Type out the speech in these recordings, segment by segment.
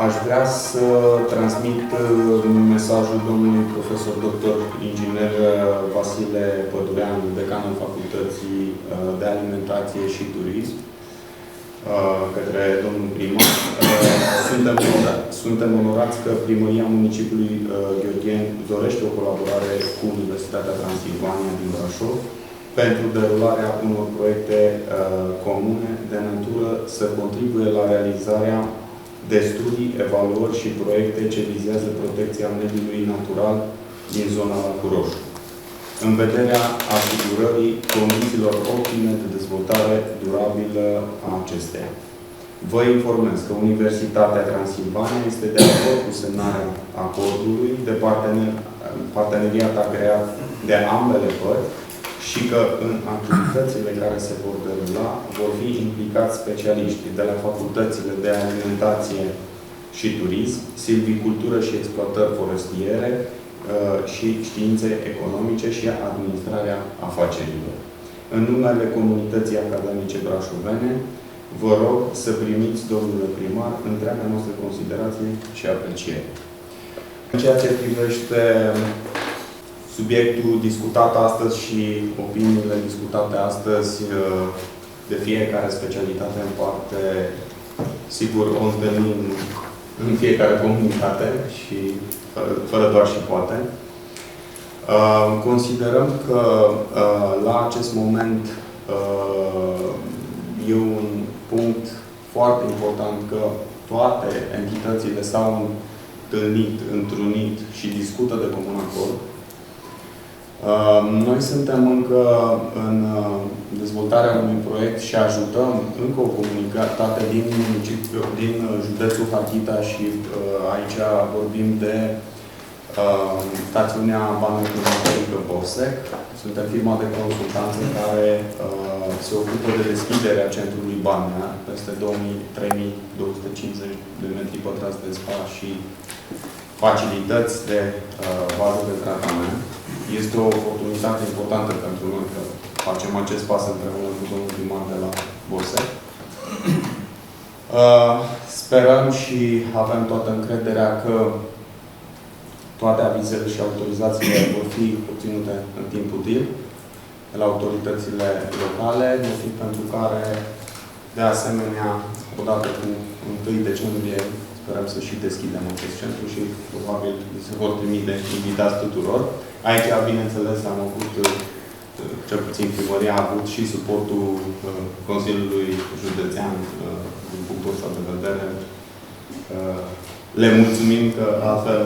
Aș vrea să transmit mesajul domnului profesor dr. inginer Vasile Pădurean, decan al Facultății de Alimentație și Turism, către domnul primar. Suntem onorați că Primăria Municipiului Gheorgheni dorește o colaborare cu Universitatea Transilvania din Brașov pentru derularea unor proiecte comune de natură să contribuie la realizarea de studii, evaluări și proiecte ce vizează protecția mediului natural din zona Lacul Roșu, în vederea asigurării condițiilor optime de dezvoltare durabilă a acesteia. Vă informez că Universitatea Transilvania este de acord cu semnarea acordului de parteneriat agreat de ambele părți și că în activitățile care se vor derula vor fi implicați specialiști de la facultățile de alimentație și turism, silvicultură și exploatări forestiere și științe economice și administrarea afacerilor. În numele comunității academice brașovene, vă rog să primiți, domnule primar, întreaga noastră considerație și apreciere. În ceea ce privește subiectul discutat astăzi și opiniile discutate astăzi de fiecare specialitate în parte, sigur, o întâlnim în fiecare comunitate și fără doar și poate. Considerăm că la acest moment e un punct foarte important că toate entitățile s-au întâlnit, întrunit și discută de comun acord. Noi suntem încă în dezvoltarea unui proiect și ajutăm încă o comunitate din județul Harghita și aici vorbim de stațiunea balneoclimatică Borsec. Suntem firma de consultanță care se ocupă de deschiderea centrului balnear, peste 3250 de metri pătrați de spa și facilități de bază de tratament. Este o oportunitate importantă pentru noi că facem acest pas împreună cu domnul primar de la Borsec. Sperăm și avem toată încrederea că toate avizele și autorizațiile vor fi obținute în timp util de la autoritățile locale, motiv pentru care, de asemenea, odată cu 1 decembrie, sperăm să și deschidem acest centru și probabil se vor trimite invitați tuturor. Aici, bineînțeles, am avut, cel puțin primăria a avut și suportul Consiliului Județean din punctul ăsta de vedere. Le mulțumim că altfel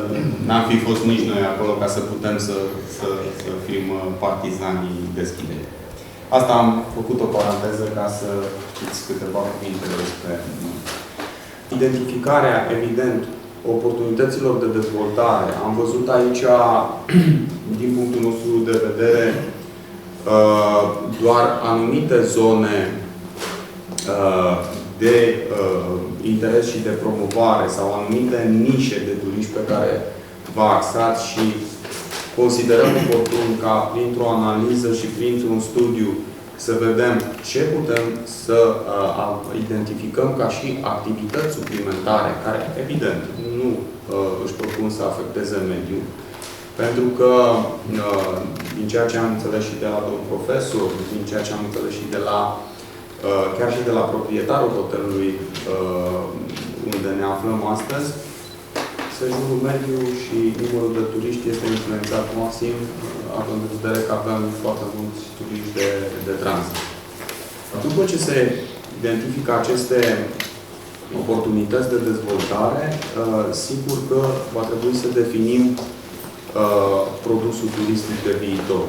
n-am fi fost nici noi acolo ca să putem să fim partizanii deschiderii. Asta am făcut o paranteză ca să știți câteva cuvinte despre identificarea, evident, oportunităților de dezvoltare. Am văzut aici, din punctul nostru de vedere, doar anumite zone de interes și de promovare sau anumite nișe de turiști pe care v-a axat și considerăm oportun ca printr-o analiză și printr-un studiu să vedem ce putem să identificăm ca și activități suplimentare, care, evident, nu își propun să afecteze mediul. Pentru că, din ceea ce am înțeles și de la domnul profesor, din ceea ce am înțeles și de la, chiar și de la proprietarul hotelului unde ne aflăm astăzi, sejurul mediu și numărul de turiști este influențat maxim, având în vedere că avem foarte mulți turiști de tranzit. După ce se identifică aceste oportunități de dezvoltare, sigur că va trebui să definim produsul turistic de viitor.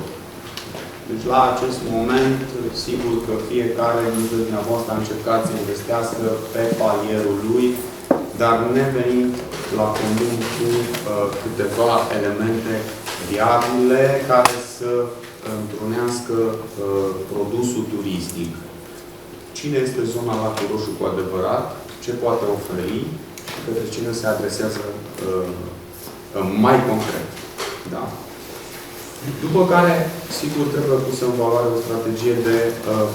Deci, la acest moment, sigur că fiecare dintre dumneavoastră a încercat să investească pe palierul lui, dar ne venim la comun cu câteva elemente viabile care să întrunească produsul turistic. Cine este zona Lacul Roșu cu adevărat? Ce poate oferi? Și către cine se adresează mai concret. Da? După care, sigur, trebuie pusă în valoare o strategie de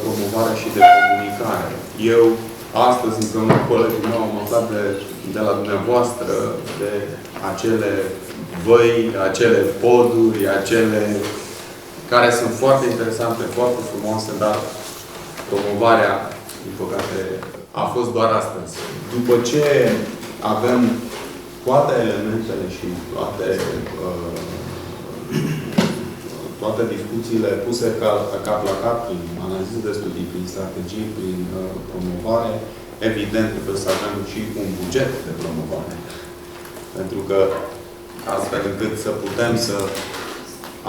promovare și de comunicare. Eu astăzi, împreună cu colegii meu, am aflat de la dumneavoastră de acele văi, acele poduri, acele care sunt foarte interesante, foarte frumoase, dar promovarea, din păcate, a fost doar astăzi. După ce avem toate elementele și toate discuțiile puse cap la cap, prin analiză de studii, prin strategii, prin promovare, evident trebuie să avem și un buget de promovare. Pentru că astfel încât să putem să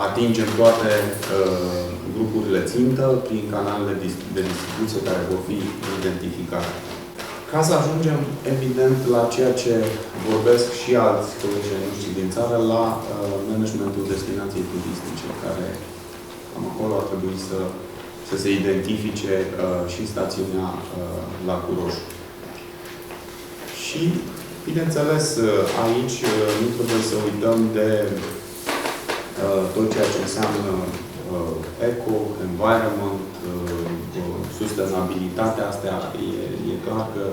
atingem toate grupurile țintă prin canalele de distribuție care vor fi identificate. Ca să ajungem, evident, la ceea ce vorbesc și alți colegi noștri din țară, la managementul destinației turistice, care acolo ar trebui să se identifice și stațiunea Lacul Roșu. Și, bineînțeles, aici nu trebuie să uităm de tot ceea ce înseamnă eco, environment, sustenabilitatea. Astea e clar că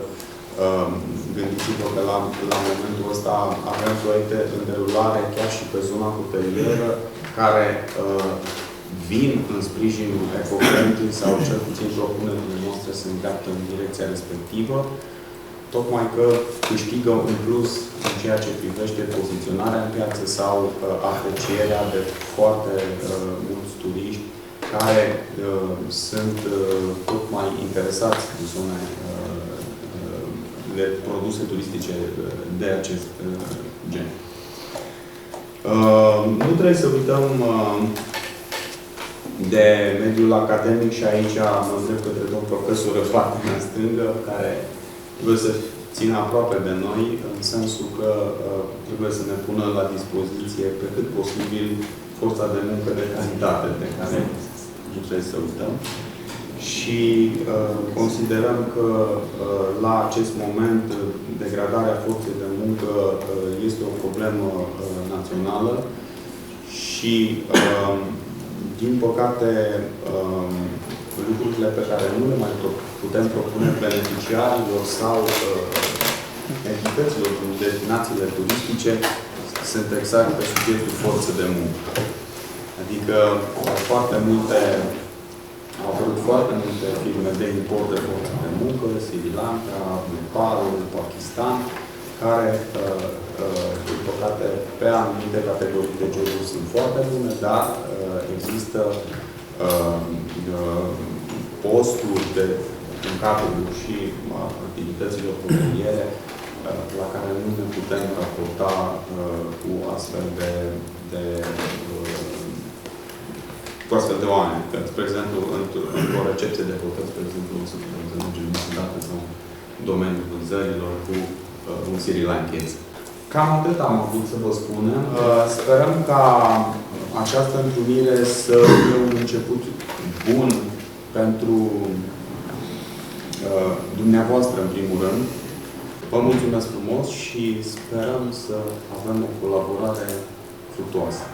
gândiți-vă că la momentul ăsta avem proiecte în derulare chiar și pe zona hotelieră care vin în sprijinul eco-friendly sau cel puțin propunerile noastre se îndreaptă în direcția respectivă, tocmai că câștigă un plus în ceea ce privește poziționarea în piață sau aprecierea de foarte mulți turiști care sunt tot mai interesați în zone de produse turistice de acest gen. Nu trebuie să uităm de mediul academic și aici mă îndrept către domnul profesor în partea mea stângă, care trebuie să țină aproape de noi, în sensul că trebuie să ne pună la dispoziție pe cât posibil forța de muncă de calitate, de care nu trebuie să uităm. Și considerăm că la acest moment degradarea forței de muncă este o problemă națională și din păcate lucrurile pe care nu le mai putem propune beneficiarilor sau entităților din destinațiile turistice sunt exact pe subiectul forței de muncă. Adică au apărut foarte multe firme de import de forță de muncă, Sri Lanka, Nepal, Pakistan, care, din păcate, pe anumite categorii de joburi sunt foarte bune, dar există posturi în cadrul și activităților hoteliere la care nu ne putem raporta cu astfel de oameni. Spre exemplu, într-o recepție de hotel, spre exemplu, o să mergem niciodată sau în domeniul vânzărilor cu un Sri Lankez. Cam atât am avut să vă spunem. Sperăm ca această întâlnire să fie un început bun pentru dumneavoastră, în primul rând. Vă mulțumesc frumos și sperăm să avem o colaborare fructuoasă.